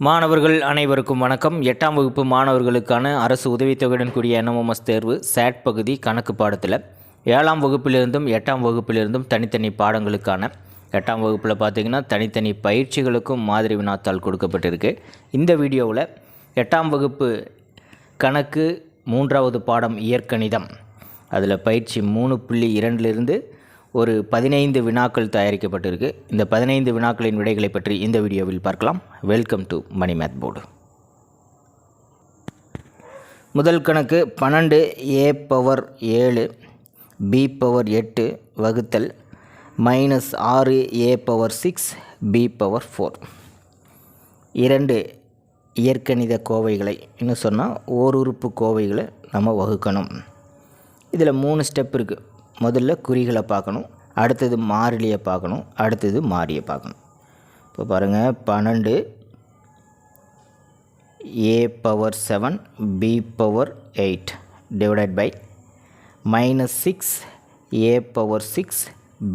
மாணவர்கள் அனைவருக்கும் வணக்கம். 8ஆம் வகுப்பு மாணவர்களுக்கான அரசு உதவித்தொகையுடன் கூடிய NMMS தேர்வு சேட் பகுதி கணக்கு பாடத்தில் 7ஆம் வகுப்பிலிருந்தும் 8ஆம் வகுப்பிலிருந்தும் தனித்தனி பாடங்களுக்கான 8ஆம் வகுப்பில் பார்த்திங்கன்னா தனித்தனி பயிற்சிகளுக்கும் மாதிரி வினாத்தாள் கொடுக்கப்பட்டிருக்கு. இந்த வீடியோவில் 8ஆம் வகுப்பு கணக்கு 3வது பாடம் இயற்கணிதம், அதில் பயிற்சி 3.2லிருந்து ஒரு 15 வினாக்கள் தயாரிக்கப்பட்டிருக்கு. இந்த 15 வினாக்களின் விடைகளை பற்றி இந்த வீடியோவில் பார்க்கலாம். Welcome to Mani math board. முதல் கணக்கு 12a⁻7 b⁻8 வகுத்தல் -6a⁻6 b⁻4. இரண்டு இயற்கணித கோவைகளை, இன்னும் சொன்னால் ஓருறுப்பு கோவைகளை நம்ம வகுக்கணும். இதில் 3 ஸ்டெப் இருக்குது. முதல்ல குறிகளை பார்க்கணும், அடுத்தது மாறிலியை பார்க்கணும், அடுத்தது மாறியை பார்க்கணும். இப்போ பாருங்கள், 12a⁻7 b⁻8 divided by -6a⁻6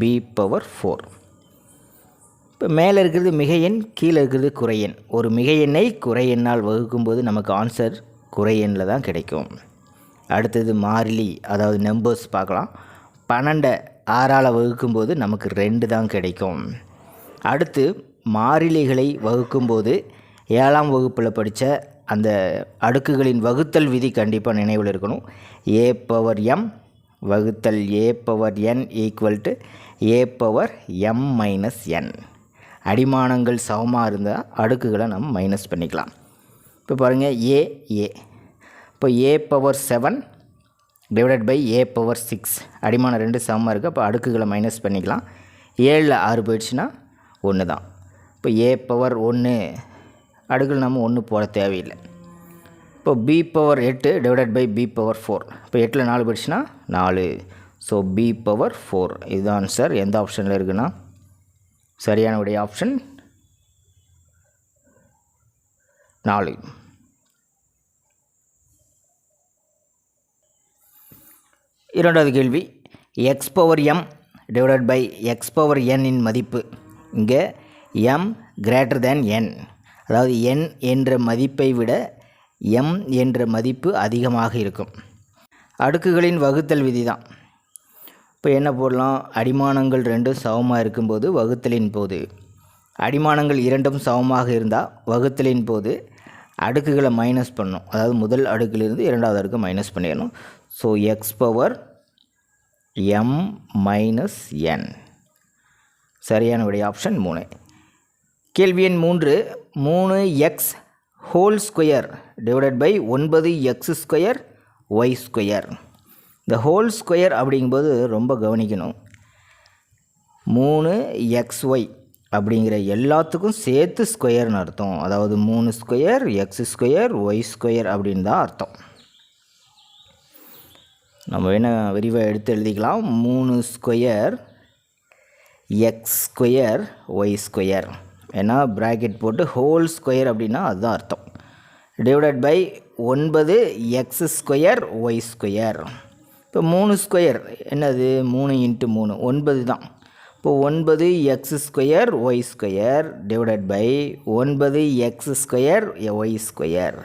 b⁻4. இப்போ மேலே இருக்கிறது மிகை எண், கீழே இருக்கிறது குறை எண். ஒரு மிகை எண்ணை குறை எண்ணால் வகுக்கும்போது நமக்கு ஆன்சர் குறை எண்ணில் தான் கிடைக்கும். அடுத்தது மாறிலி, அதாவது நம்பர்ஸ் பார்க்கலாம். 12 6ஆல் வகுக்கும்போது நமக்கு 2 தான் கிடைக்கும். அடுத்து மாறிலிகளை வகுக்கும்போது 7ஆம் வகுப்பில் படித்த அந்த அடுக்குகளின் வகுத்தல் விதி கண்டிப்பாக நினைவில் இருக்கணும். a⁻m வகுத்தல் a⁻n ஈக்குவல் டு a⁻m-n. அடிமானங்கள் சமமாக இருந்தால் அடுக்குகளை நம்ம மைனஸ் பண்ணிக்கலாம். இப்போ பாருங்கள், a. இப்போ a⁻7 டிவைடட் பை a⁻6. அடிமானம் 2 சமமாக இருக்குது, அப்போ அடுக்குகளை மைனஸ் பண்ணிக்கலாம். 7ல் 6 போயிடுச்சுன்னா 1 தான். இப்போ a⁻1 அடுக்குகள் நம்ம 1 போட தேவையில்லை. இப்போ b⁻8 டிவைடட் பை b⁻4. இப்போ 8ல் 4 போயிடுச்சுன்னா 4. ஸோ b⁻4 இதுதான் ஆன்சர். எந்த ஆப்ஷனில் இருக்குன்னா சரியான விடை ஆப்ஷன் 4. இரண்டாவது கேள்வி, x⁻m டிவைடட் பை x⁻n இன் மதிப்பு. இங்கே m கிரேட்டர் தேன் n, அதாவது n என்ற மதிப்பை விட m என்ற மதிப்பு அதிகமாக இருக்கும். அடுக்குகளின் வகுத்தல் விதி தான். இப்போ என்ன போடலாம், அடிமானங்கள் 2 சமமாக இருக்கும்போது வகுத்தலின் போது, அடிமானங்கள் 2 சமமாக இருந்தால் வகுத்தலின் போது அடுக்குகளை மைனஸ் பண்ணணும். அதாவது முதல் அடுக்கிலிருந்து இரண்டாவது அடுக்கு மைனஸ் பண்ணிடணும். ஸோ x⁻m-n சரியான விடை ஆப்ஷன் 3. கேள்வி எண் 3, 3x whole square divided by 9x² y². இந்த ஹோல் ஸ்கொயர் அப்படிங்கும்போது ரொம்ப கவனிக்கணும். 3xy அப்படிங்கிற எல்லாத்துக்கும் சேர்த்து ஸ்கொயர்னு அர்த்தம். அதாவது 3 ஸ்கொயர் x² y² அப்படின்னு தான் அர்த்தம். நம்ம வேணால் விரிவாக எடுத்து எழுதிக்கலாம். 3 ஸ்கொயர் x² y². ஏன்னா ப்ராக்கெட் போட்டு ஹோல் ஸ்கொயர் அப்படின்னா அதுதான் அர்த்தம். Divided by 9x² y². இப்போ 3 ஸ்கொயர் என்னது, 3 × 3 9 தான். இப்போ 9x² y² divided by 9x² y².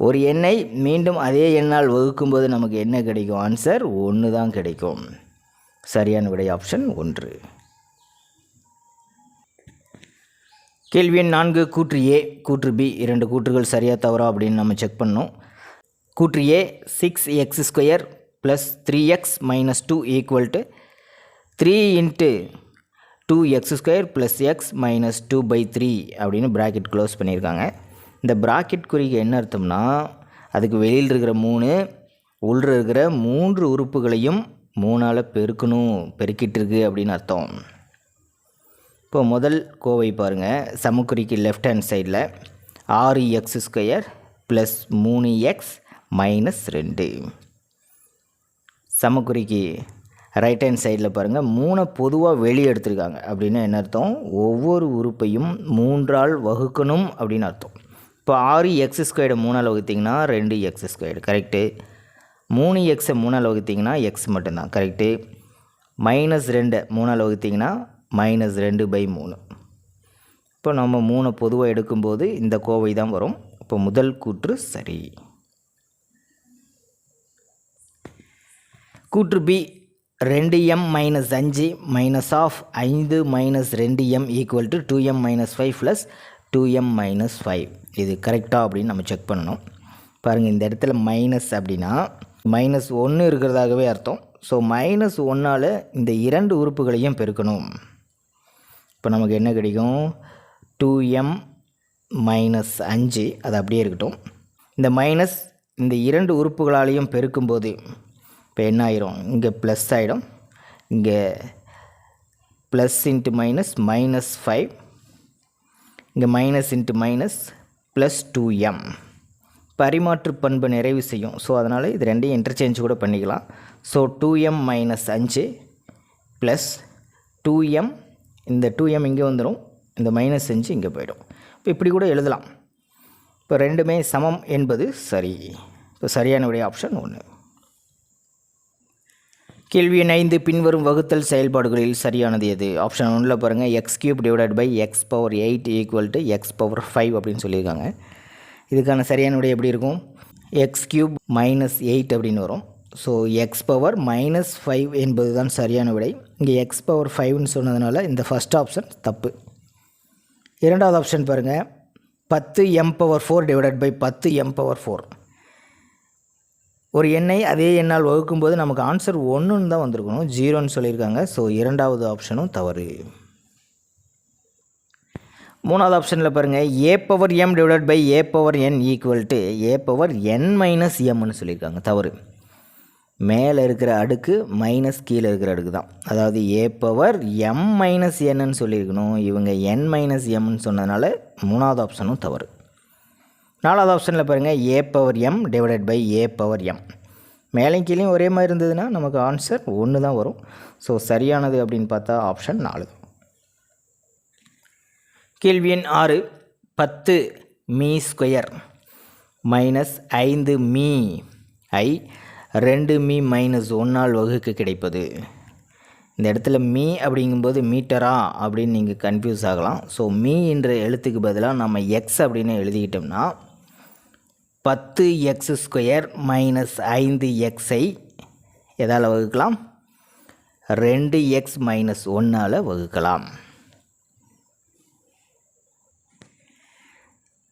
ஒரு எண்ணை மீண்டும் அதே எண்ணால் வகுக்கும்போது நமக்கு என்ன கிடைக்கும், ஆன்சர் 1 தான் கிடைக்கும். சரியான விடை ஆப்ஷன் 1. கேள்வி எண் 4, கூற்று A கூற்று B இரண்டு கூற்றுகள் சரியாக தவறா அப்படின்னு நம்ம செக் பண்ணணும். கூற்று A 6x² + 3x - 2 = 3 × 2x² + x - 2/3 அப்படின்னு ப்ராக்கெட் க்ளோஸ் பண்ணியிருக்காங்க. இந்த ப்ராக்கெட் குறிக்கு என்ன அர்த்தம்னா, அதுக்கு வெளியில் இருக்கிற 3 உள்ள இருக்கிற 3 உறுப்புகளையும் 3ஆல் பெருக்கிட்டு இருக்கு அப்படின்னு அர்த்தம். இப்போ முதல் கோவை பாருங்கள், சமக்குறிக்கு லெஃப்ட் ஹேண்ட் சைடில் 6x² + 3x - 2. சமக்குறிக்கு ரைட் ஹேண்ட் சைடில் பாருங்கள், 3 பொதுவாக வெளியே எடுத்துருக்காங்க. அப்படின்னா என்ன அர்த்தம், ஒவ்வொரு உறுப்பையும் 3ஆல் வகுக்கணும் அப்படின்னு அர்த்தம். இப்போ 6x² 3ஆல் வகுத்திங்கன்னா 2x², correct. 3x 3ஆல் வகுத்திங்கன்னா x மட்டும்தான், கரெக்டு. -2 3ஆல் வகுத்திங்கன்னா -2/3. இப்போ நம்ம 3 பொதுவாக எடுக்கும்போது இந்த கோவை தான் வரும். இப்போ முதல் கூற்று சரி. கூற்று B 2m minus 5 minus of 5 minus 2m equal to 2m minus 5 plus 2m minus 5. இது கரெக்டாக அப்படின்னு நம்ம செக் பண்ணணும். பாருங்கள், இந்த இடத்துல மைனஸ் அப்படின்னா மைனஸ் 1 இருக்கிறதாகவே அர்த்தம். ஸோ மைனஸ் 1ஆல் இந்த 2 உறுப்புகளையும் பெருக்கணும். இப்போ நமக்கு என்ன கிடைக்கும்? 2m மைனஸ் 5, அது அப்படியே இருக்கட்டும். இந்த மைனஸ் இந்த 2 உறுப்புகளாலையும் பெருக்கும்போது இப்போ என்ன ஆயிரும்? இங்கே ப்ளஸ் ஆகிடும். இங்கே ப்ளஸ் இன்ட்டு மைனஸ் மைனஸ் 5, இங்கே minus into minus plus 2m. பரிமாற்று பண்பு நிறைவு செய்யும். ஸோ அதனால் இது ரெண்டையும் இன்டர்சேஞ்ச் கூட பண்ணிக்கலாம். So 2m minus 5 plus 2m, இந்த 2m இங்கே வந்துடும், இந்த மைனஸ் 5 இங்கே போயிடும். இப்போ இப்படி கூட எழுதலாம். இப்போ ரெண்டுமே சமம் என்பது சரி. இப்போ சரியான விடை ஆப்ஷன் 1. கேள்வி எண் 5 பின்வரும் வகுத்தல் செயல்பாடுகளில் சரியானது எது? ஆப்ஷன் 1ல் பாருங்கள், x³ divided by x power 8 equal to x பவர் 5 அப்படின்னு சொல்லியிருக்காங்க. இதுக்கான சரியான விடை எப்படி இருக்கும்? x³ மைனஸ் 8 அப்படின்னு வரும். ஸோ x பவர் மைனஸ் 5 என்பது தான் சரியான விடை. இங்கே x பவர் 5ன்னு சொன்னதுனால இந்த ஃபஸ்ட் ஆப்ஷன் தப்பு. இரண்டாவது ஆப்ஷன் பாருங்கள், 10m power 4 divided by 10m power 4. ஒரு எண்ணை அதே எண்ணால் வகுக்கும்போது நமக்கு ஆன்சர் 1ன்னு தான் வந்திருக்கணும், 0ன்னு சொல்லியிருக்காங்க. ஸோ இரண்டாவது ஆப்ஷனும் தவறு. மூணாவது ஆப்ஷனில் பாருங்கள், a power m divided by a power n equal to a power n minus mன்னு சொல்லியிருக்காங்க. தவறு. மேலே இருக்கிற அடுக்கு மைனஸ் கீழே இருக்கிற அடுக்கு தான். அதாவது a பவர் m மைனஸ் என்னன்னு சொல்லியிருக்கணும். இவங்க n மைனஸ் mன்னு சொன்னதுனால மூணாவது ஆப்ஷனும் தவறு. நாலாவது ஆப்ஷனில் பாருங்கள், a power m divided by a power m. மேலே கீழேயும் ஒரே மாதிரி இருந்ததுன்னா நமக்கு ஆன்சர் 1 தான் வரும். ஸோ சரியானது அப்படின்னு பார்த்தா ஆப்ஷன் 4. கேள்வி எண் 6 10 மீ ஸ்கொயர் மைனஸ் 5 மீ ஐ 2 மீ மைனஸ் 1ஆல் வகுக்க கிடைப்பது. இந்த இடத்துல மீ அப்படிங்கும்போது மீட்டரா அப்படின்னு நீங்கள் கன்ஃபியூஸ் ஆகலாம். ஸோ மீ என்ற எழுத்துக்கு பதிலாக நம்ம எக்ஸ் அப்படின்னு எழுதிக்கிட்டோம்னா 10x² மைனஸ் 5xஐ எதால் வகுக்கலாம்? 2x மைனஸ் 1ஆல் வகுக்கலாம்.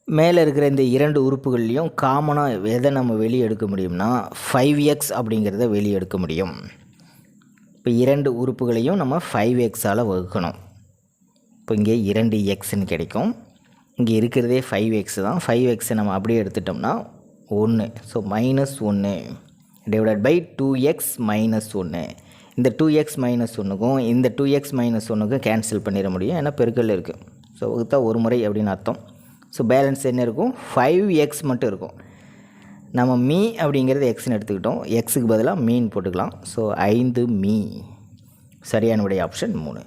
மேலே இருக்கிற இந்த 2 உறுப்புகள்லையும் காமனாக எதை நம்ம வெளியே எடுக்க முடியும்னா 5x அப்படிங்கிறத வெளியே எடுக்க முடியும். இப்போ 2 உறுப்புகளையும் நம்ம 5xஆல் வகுக்கணும். இப்போ இங்கே 2xன்னு கிடைக்கும். இங்கே இருக்கிறதே 5x தான். 5xை நம்ம அப்படியே எடுத்துட்டோம்னா 1. So minus 1 divided by 2x minus 1. இந்த 2x மைனஸ் 1க்கும் இந்த 2x மைனஸ் 1க்கும் கேன்சல் பண்ணிட முடியும், ஏன்னா பெருக்கல் இருக்குது. ஸோ வகுத்தா ஒரு முறை அப்படின்னு அர்த்தம். ஸோ பேலன்ஸ் என்ன இருக்கும்? 5x மட்டும் இருக்கும். நம்ம மீ அப்படிங்கிறது எக்ஸ்ன்னு எடுத்துக்கிட்டோம், எக்ஸுக்கு பதிலாக மீன் போட்டுக்கலாம். So 5 me. சரியான விடை ஆப்ஷன் 3.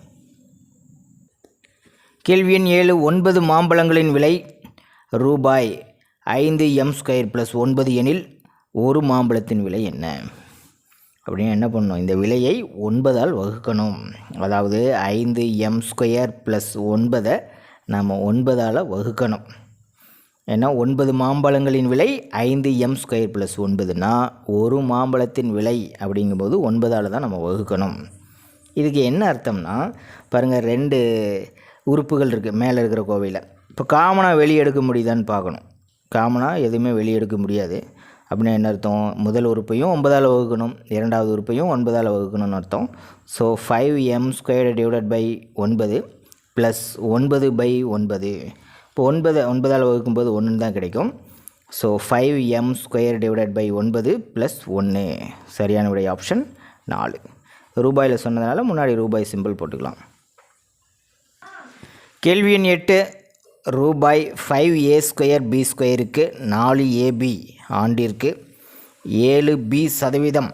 கேள்வி எண் 7 9 மாம்பழங்களின் விலை ரூபாய் 5m² + 9 எனில் ஒரு மாம்பழத்தின் விலை என்ன? அப்படின்னு என்ன பண்ணணும்? இந்த விலையை 9ஆல் வகுக்கணும். அதாவது 5m² + 9ஐ நம்ம 9ஆல் வகுக்கணும். ஏன்னா 9 மாம்பழங்களின் விலை 5m² + 9னா ஒரு மாம்பழத்தின் விலை அப்படிங்கும்போது 9ஆல் தான் நம்ம வகுக்கணும். இதுக்கு என்ன அர்த்தம்னா பாருங்கள், 2 உறுப்புகள் இருக்குது மேலே இருக்கிற கோவையில். இப்போ காமனாக வெளியே எடுக்க முடியுதான்னு பார்க்கணும். காமனாக எதுவுமே வெளியே எடுக்க முடியாது. அப்படின்னா என்ன அர்த்தம்? முதல் உறுப்பையும் 9ஆல் வகுக்கணும், இரண்டாவது உறுப்பையும் 9ஆல் வகுக்கணும்னு அர்த்தம். So 5m² divided by 9 plus 9/9. இப்போ 9ஆல் வகுக்கும்போது 1 தான் கிடைக்கும். So 5m² divided by 9 plus 1. சரியான விடை ஆப்ஷன் 4. ரூபாயில் சொன்னதுனால முன்னாடி ரூபாய் சிம்பிள் போட்டுக்கலாம். கேள்வி எண் 8 ரூபாய் 5a² b²க்கு 4ab ஆண்டிற்கு 7b%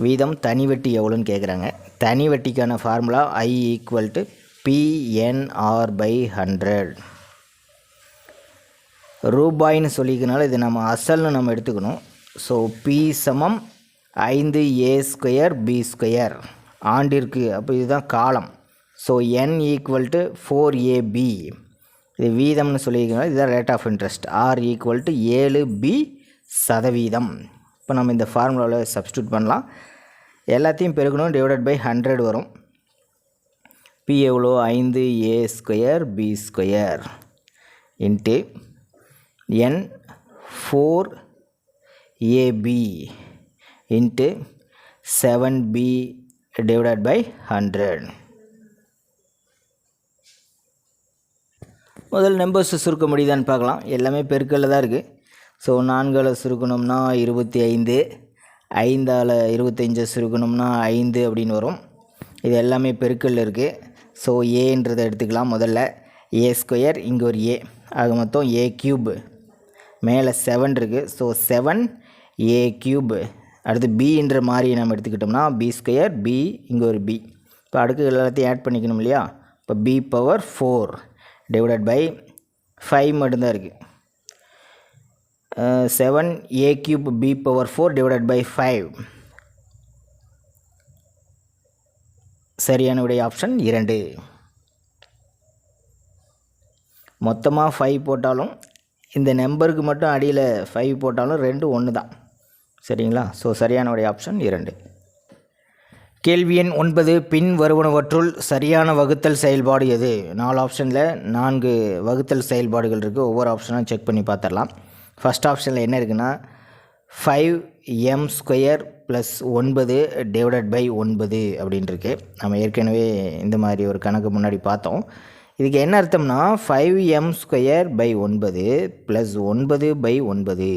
வீதம் தனி வட்டி எவ்வளோன்னு கேட்குறாங்க. தனி வட்டிக்கான ஃபார்முலா I = PNR/100. ரூபாய்னு சொல்லிக்கனால இது நம்ம அசல்னு நம்ம எடுத்துக்கணும். ஸோ P = 5a² b² ஆண்டிற்கு. அப்போ இதுதான் காலம். So n equal to 4ab, இது வீதம்னு சொல்லியிருக்கோம், இதுதான் rate of interest. r equal to 7b%. இப்போ நம்ம இந்த ஃபார்முலாவில் சப்ஸ்டியூட் பண்ணலாம். எல்லாத்தையும் பெருக்கணும், டிவைடட் பை 100 வரும். p எவ்வளோ, 5a² b² into n 4ab into 7b divided by 100. முதல் நம்பர்ஸ் சுருக்க முடியுதான்னு பார்க்கலாம். எல்லாமே பெருக்கல்ல தான் இருக்குது. ஸோ 4ஆல் சுருக்கணும்னா 25, 5ஆல் 25 சுருக்கணும்னா 5 அப்படின்னு வரும். இது எல்லாமே பெருக்கல்ல இருக்குது. ஸோ ஏன்றதை எடுத்துக்கலாம். முதல்ல a², இங்கே ஒரு a, ஆக மொத்தம் a³ மேலே 7 இருக்குது. So 7a³. அடுத்து bன்ற மாதிரி நம்ம எடுத்துக்கிட்டோம்னா b², b இங்கே ஒரு b. இப்போ அடுக்கு எல்லாத்தையும் ஆட் பண்ணிக்கணும் இல்லையா. இப்போ b⁴ டிவைடட் பை 5 மட்டும்தான் இருக்குது. 7a³ b⁴ divided by 5. சரியான விடை ஆப்ஷன் 2. மொத்தமாக 5 போட்டாலும் இந்த நம்பருக்கு மட்டும் அடியில் 5 போட்டாலும் ரெண்டும் ஒன்று தான். சரிங்களா. ஸோ சரியான விடை ஆப்ஷன் 2. கேள்வி எண் 9. பின் வருவனவற்றுள் சரியான வகுத்தல் செயல்பாடு எது? 4 ஆப்ஷனில் 4 வகுத்தல் செயல்பாடுகள் இருக்குது. ஒவ்வொரு ஆப்ஷனும் செக் பண்ணி பார்த்துடலாம். ஃபஸ்ட் ஆப்ஷனில் என்ன இருக்குன்னா 5m² + 9 டிவைடட் பை 9 அப்படின்ட்டுருக்கு. நம்ம ஏற்கனவே இந்த மாதிரி ஒரு கணக்கு முன்னாடி பார்த்தோம். இதுக்கு என்ன அர்த்தம்னா 5m² / 9 + 9 / 9.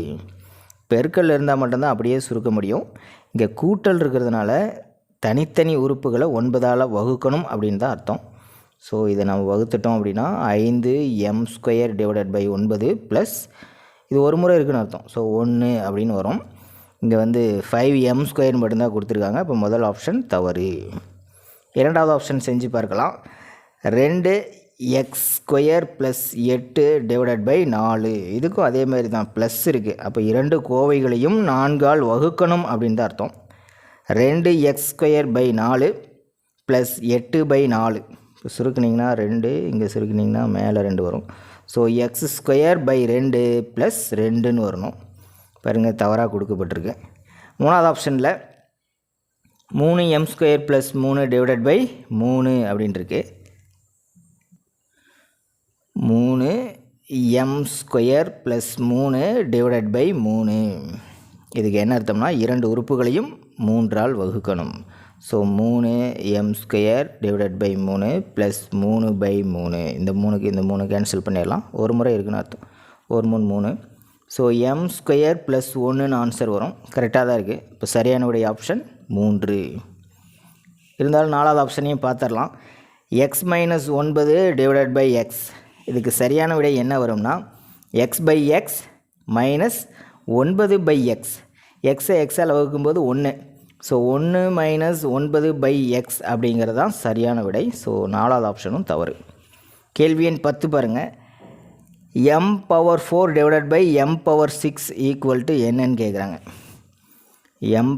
பெருக்கல் இருந்தால் மட்டும்தான் அப்படியே சுருக்க முடியும். இங்கே கூட்டல் இருக்கிறதுனால தனித்தனி உறுப்புகளை 9ஆல் வகுக்கணும் அப்படின்னு தான் அர்த்தம். ஸோ இதை நம்ம வகுத்துட்டோம் அப்படின்னா 5m² டிவைடட் பை 9 ப்ளஸ் இது ஒரு முறை இருக்குன்னு அர்த்தம். ஸோ 1 அப்படின்னு வரும். இங்கே வந்து 5m² மட்டும்தான் கொடுத்துருக்காங்க. இப்போ முதல் ஆப்ஷன் தவறு. இரண்டாவது ஆப்ஷன் செஞ்சு பார்க்கலாம். 2x² + 8 divided by 4. இதுக்கும் அதே மாதிரி தான் ப்ளஸ் இருக்குது. அப்போ 2 கோவைகளையும் 4ஆல் வகுக்கணும் அப்படின்னு தான் அர்த்தம். 2x² / 4 + 8/4. இப்போ சுருக்குனிங்கன்னா 2, இங்கே சுருக்குனிங்கன்னா மேலே 2 வரும். ஸோ x² / 2 + 2ன்னு வரணும். பாருங்கள் தவறாக கொடுக்கப்பட்டிருக்கு. மூணாவது ஆப்ஷனில் 3m² + 3 டிவைடட் பை 3 அப்படின்ட்டுருக்கு. 3m² + 3 divided by 3. இதுக்கு என்ன அர்த்தம்னா 2 உறுப்புகளையும் 3ஆல் வகுக்கணும். So 3m² divided by 3 plus 3/3. இந்த 3க்கு இந்த 3 கேன்சல் பண்ணிடலாம். ஒரு முறை இருக்குன்னு அர்த்தம். 1 3 3. ஸோ m² + 1ன்னு ஆன்சர் வரும். கரெக்டாக தான் இருக்குது. இப்போ சரியான விடை ஆப்ஷன் 3. இருந்தாலும் நாலாவது ஆப்ஷனையும் பார்த்துடலாம். x - 9 divided by x. இதுக்கு சரியான விடை என்ன வரும்னா x/x மைனஸ் 9/x. எக்ஸை எக்ஸால் வகுக்கும்போது 1. ஸோ 1 - 9/x அப்படிங்கிறது தான் சரியான விடை. ஸோ நாலாவது ஆப்ஷனும் தவறு. கேள்வி எண் 10 பாருங்கள். m⁴ divided by m⁴6 equal to என்னன்னு கேட்குறாங்க. m⁴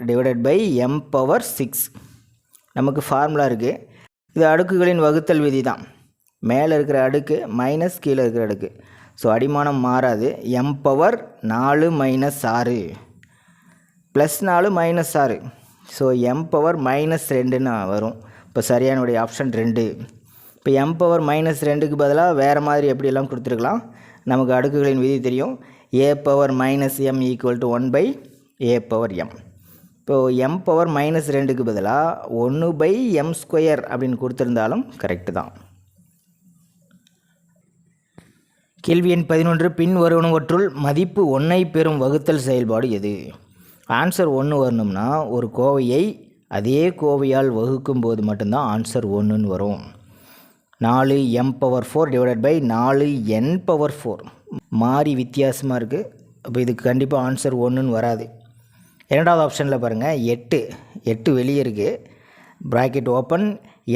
டிவைடட் பை m⁴6 நமக்கு ஃபார்முலா இருக்குது. இது அடுக்குகளின் வகுத்தல் விதி தான். மேலே இருக்கிற அடுக்கு மைனஸ் கீழே இருக்கிற அடுக்கு. ஸோ அடிமானம் மாறாது. m⁴ 4 - 6 plus 4 - 6. ஸோ m⁴ -2ன்னு வரும். இப்போ சரியான விடை ஆப்ஷன் 2. இப்போ m⁴ -2க்கு பதிலாக வேறு மாதிரி எப்படியெல்லாம் கொடுத்துருக்கலாம். நமக்கு அடுக்குகளின் விதி தெரியும். a⁻ -m equal to 1/a⁻m. இப்போது m⁻ -2க்கு பதிலாக 1/m² அப்படின்னு கொடுத்துருந்தாலும் கரெக்டு தான். கேள்வி எண் 11. பின் வருவனவற்றுள் மதிப்பு 1ஐ பெறும் வகுத்தல் செயல்பாடு எது? ஆன்சர் 1 வரணும்னா ஒரு கோவையை அதே கோவையால் வகுக்கும் போது மட்டும்தான் ஆன்சர் 1ன்னு வரும். 4m⁴ divided by 4n⁴. மாறி வித்தியாசமாக இருக்குது. அப்போ இதுக்கு கண்டிப்பாக ஆன்சர் 1ன்னு வராது. இரண்டாவது ஆப்ஷனில் பாருங்கள் 8 வெளியே இருக்குது. Bracket open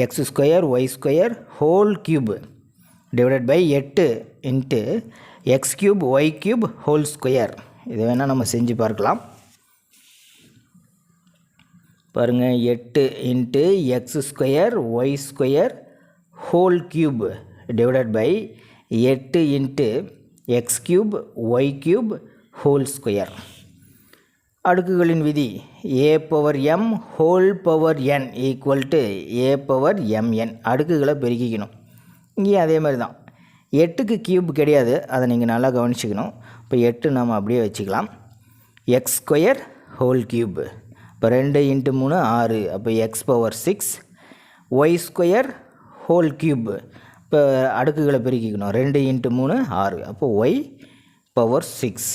x² y² whole cube divided by 8 into x³ y³ whole square. இது வேணால் நம்ம செஞ்சு பார்க்கலாம். பாருங்கள் 8 into x square y square whole cube divided by 8 into x cube y cube whole square. அடுக்குகளின் விதி a power m whole power n equal to a power m n. அடுக்குகளை பெருக்கிக்கணும். இங்கேயும் அதே மாதிரி தான். 8க்கு க்யூப் கிடையாது, அதை நீங்கள் நல்லா கவனிச்சிக்கணும். இப்போ 8 நம்ம அப்படியே வச்சுக்கலாம். எக்ஸ் ஸ்கொயர் ஹோல் க்யூப், இப்போ 2 இன்ட்டு 3 6, அப்போ x power 6. Y square whole cube, இப்போ அடுக்குகளை பெருக்கிக்கணும். 2 இன்ட்டு 3 6, அப்போ ஒய் பவர் 6.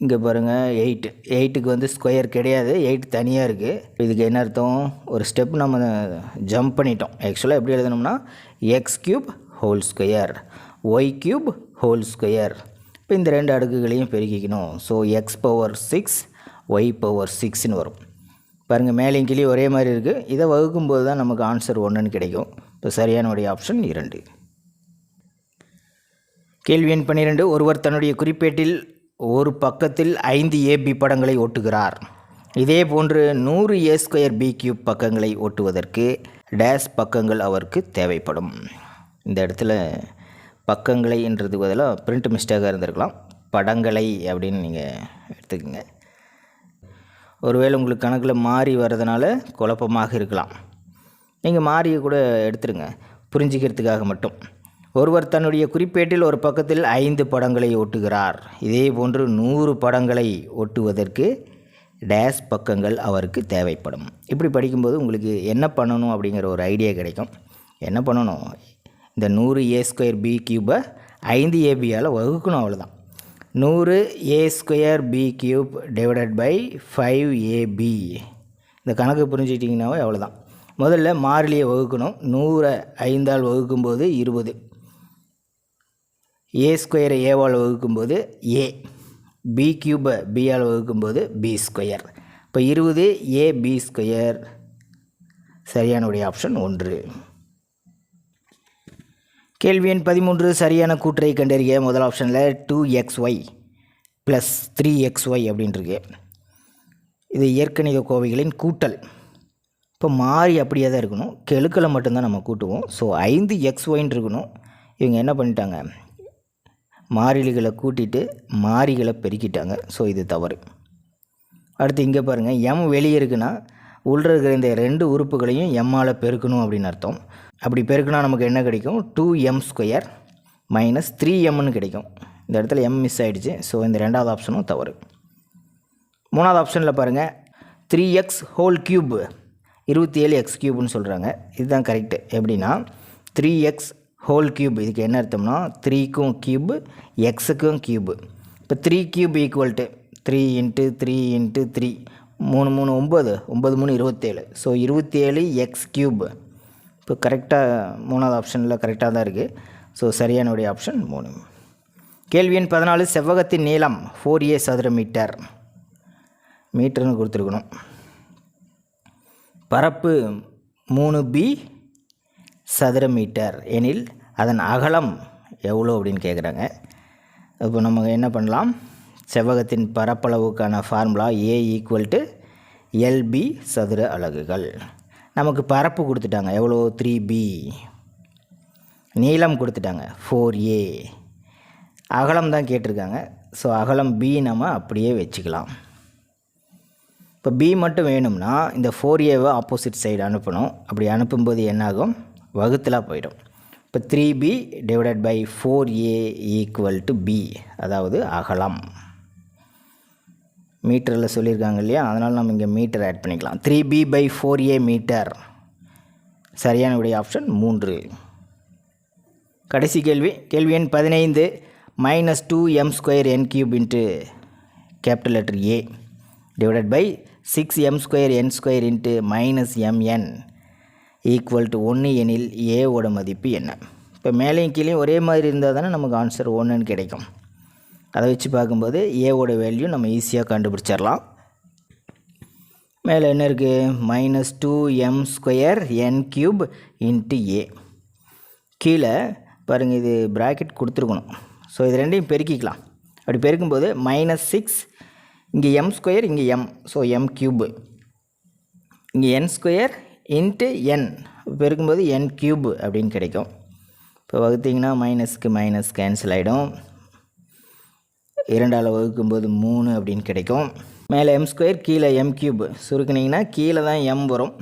இங்கே பாருங்கள் 8, 8க்கு வந்து ஸ்கொயர் கிடையாது, 8 தனியாக இருக்குது. இதுக்கு என்ன அர்த்தம்? ஒரு ஸ்டெப் நம்ம ஜம்ப் பண்ணிட்டோம். ஆக்சுவலாக எப்படி எழுதணும்னா x cube whole square y cube whole square. இப்போ இந்த 2 அடுக்குகளையும் பெருக்கிக்கணும். So x power 6 y power 6ன்னு வரும். பாருங்கள் மேலேயும் கீழே ஒரே மாதிரி இருக்குது. இதை வகுக்கும்போது தான் நமக்கு ஆன்சர் 1ன்னு கிடைக்கும். இப்போ சரியானுடைய ஆப்ஷன் 2. கேள்வி எண் 12. ஒருவர் தன்னுடைய குறிப்பேட்டில் ஒரு பக்கத்தில் 5 ஏபி படங்களை ஒட்டுகிறார். இதே போன்று 100 ஏ ஸ்கொயர் பி கியூப் பக்கங்களை ஒட்டுவதற்கு டேஷ் பக்கங்கள் அவருக்கு தேவைப்படும். இந்த இடத்துல பக்கங்களைன்றது பதிலாக பிரிண்ட் மிஸ்டேக்காக இருந்திருக்கலாம். படங்களை அப்படின்னு நீங்கள் எடுத்துக்கோங்க. ஒருவேளை உங்களுக்கு கணக்கில் மாறி வர்றதுனால குழப்பமாக இருக்கலாம். நீங்கள் மாறியை கூட எடுத்துருங்க புரிஞ்சிக்கிறதுக்காக மட்டும். ஒருவர் தன்னுடைய குறிப்பேட்டில் ஒரு பக்கத்தில் 5 படங்களை ஒட்டுகிறார். இதே போன்று 100 படங்களை ஒட்டுவதற்கு டேஷ் பக்கங்கள் அவருக்கு தேவைப்படும். இப்படி படிக்கும்போது உங்களுக்கு என்ன பண்ணணும் அப்படிங்கிற ஒரு ஐடியா கிடைக்கும். என்ன பண்ணணும்? இந்த 100 ஏ ஸ்கொயர் பி கியூபை 5 ஏபியால் வகுக்கணும், அவ்வளோதான். 100 a square b cube divided by 5 a b. இந்த கணக்கு புரிஞ்சுக்கிட்டிங்கனாவே அவ்வளோதான். முதல்ல மாறிலியை வகுக்கணும். 100 5ஆல் வகுக்கும்போது 20, ஏ ஸ்கொயரை ஏவால் வகுக்கும்போது ஏ, பி கியூபை பியால் வகுக்கும்போது பி ஸ்கொயர். இப்போ 20 ஏ பி ஸ்கொயர். சரியானுடைய ஆப்ஷன் 1. கேள்வி எண் 13. சரியான கூற்றை கண்டறிய. முதல் ஆப்ஷனில் 2xy ப்ளஸ் 3xy அப்படின்ட்டுருக்கு. இது இயற்கணித கோவைகளின் கூட்டல். இப்போ மாறி அப்படியே தான் இருக்கணும், கெழுக்களை மட்டும்தான் நம்ம கூட்டுவோம். ஸோ 5xyன்னு இருக்கணும். இவங்க என்ன பண்ணிட்டாங்க? மாறிலிகளை கூட்டிட்டு மாறிகளை பெருக்கிட்டாங்க. ஸோ இது தவறு. அடுத்து இங்கே பாருங்கள், எம் வெளியே இருக்குன்னா உள்ள இருக்கிற இந்த 2 உறுப்புகளையும் எம்மால் பெருக்கணும் அப்படின்னு அர்த்தம். அப்படி பெருக்கினா நமக்கு என்ன கிடைக்கும்? 2m ஸ்கொயர் மைனஸ் 3mன்னு கிடைக்கும். இந்த இடத்துல m மிஸ் ஆகிடுச்சு. ஸோ இந்த 2வது ஆப்ஷனும் தவறு. 3வது ஆப்ஷனில் பாருங்கள், 3x ஹோல் க்யூப் 27x க்யூப்னு சொல்கிறாங்க. இதுதான் கரெக்டு. எப்படின்னா 3x ஹோல் க்யூப், இதுக்கு என்ன அர்த்தம்னா 3க்கும் க்யூப் எக்ஸுக்கும் க்யூப். இப்போ 3 cube equal to 3 into 3 into 3, 3 3 9, 9 3 27. So 27x cube. இப்போ கரெக்டாக 3வது ஆப்ஷனில் கரெக்டாக தான் இருக்குது. ஸோ சரியானுடைய ஆப்ஷன் 3. கேள்வி எண் 14. செவ்வகத்தின் நீளம் 4a சதுர மீட்டர். மீட்டர்னு கொடுத்துருக்கணும். பரப்பு 3b சதுர மீட்டர் எனில் அதன் அகலம் எவ்வளோ அப்படின்னு கேட்குறாங்க. இப்போ நம்ம என்ன பண்ணலாம்? செவ்வகத்தின் பரப்பளவுக்கான formula a equal to LB சதுர அலகுகள். நமக்கு பரப்பு கொடுத்துட்டாங்க எவ்வளோ? 3b. நீளம் கொடுத்துட்டாங்க 4a. அகலம் தான் கேட்டிருக்காங்க. ஸோ அகலம் b நம்ம அப்படியே வச்சுக்கலாம். இப்போ b மட்டும் வேணும்னா இந்த 4aவை ஆப்போசிட் சைடு அனுப்பணும். அப்படி அனுப்பும்போது என்னாகும்? வகுத்தலாக போயிடும். இப்போ 3b divided by 4a equal to b, அதாவது அகலம். மீட்டரில் சொல்லியிருக்காங்க இல்லையா, அதனால் நம்ம இங்கே மீட்டர் ஆட் பண்ணிக்கலாம். 3b by 4a metre. சரியான விடை ஆப்ஷன் 3. கடைசி கேள்வி. கேள்வி எண் 15. Minus 2m square n cube into capital letter a divided by 6m square n square into minus mn equal to 1 எனில் ஏவோட மதிப்பு என்ன? இப்போ மேலேயும் கீழே ஒரே மாதிரி இருந்தால் தானே நமக்கு ஆன்சர் 1ன்னு கிடைக்கும். அதை வச்சு பார்க்கும்போது ஏவோட வேல்யூ நம்ம ஈஸியாக கண்டுபிடிச்சிடலாம். மேலே என்ன இருக்குது? Minus 2m square n cube into a. கீழே பாருங்கள், இது ப்ராக்கெட் கொடுத்துருக்கணும். ஸோ இது ரெண்டையும் பெருக்கிக்கலாம். அப்படி பெருக்கும்போது -6, இங்கே m ஸ்கொயர், இங்கே m, ஸோ m கியூபு இங்கே n ஸ்கொயர் இன்ட்டு n பெருக்கும்போது n கியூப் அப்படின்னு கிடைக்கும். இப்போ வகுத்திங்கன்னா மைனஸ்க்கு மைனஸ் கேன்சல் ஆகிடும். 2ஆல் வகுக்கும்போது 3 அப்படின்னு கிடைக்கும். மேலே m ஸ்கொயர் கீழே m கியூப் சுருக்குனிங்கன்னா கீழே தான் m வரும்,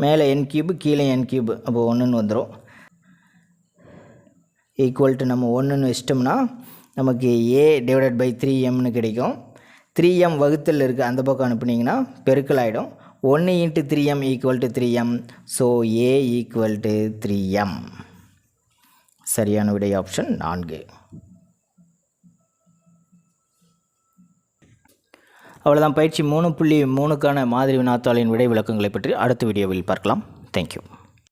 மேலே n கியூப் கீழே n கியூப், அப்போ 1ன்னு வந்துடும். ஈக்குவல் டு நம்ம 1ன்னு வச்சிட்டோம்னா நமக்கு a/3mன்னு கிடைக்கும். 3m வகுத்தல் இருக்குது, அந்த பக்கம் அனுப்புனீங்கன்னா பெருக்கல் ஆகிடும். 1 × 3m = 3m. So a = 3m. சரியான விடை ஆப்ஷன் 4. அவ்வளோதான். பயிற்சி 3.3க்கான மாதிரி வினாத்தாளின் விடை விளக்கங்களை பற்றி அடுத்த வீடியோவில் பார்க்கலாம். தேங்க்யூ.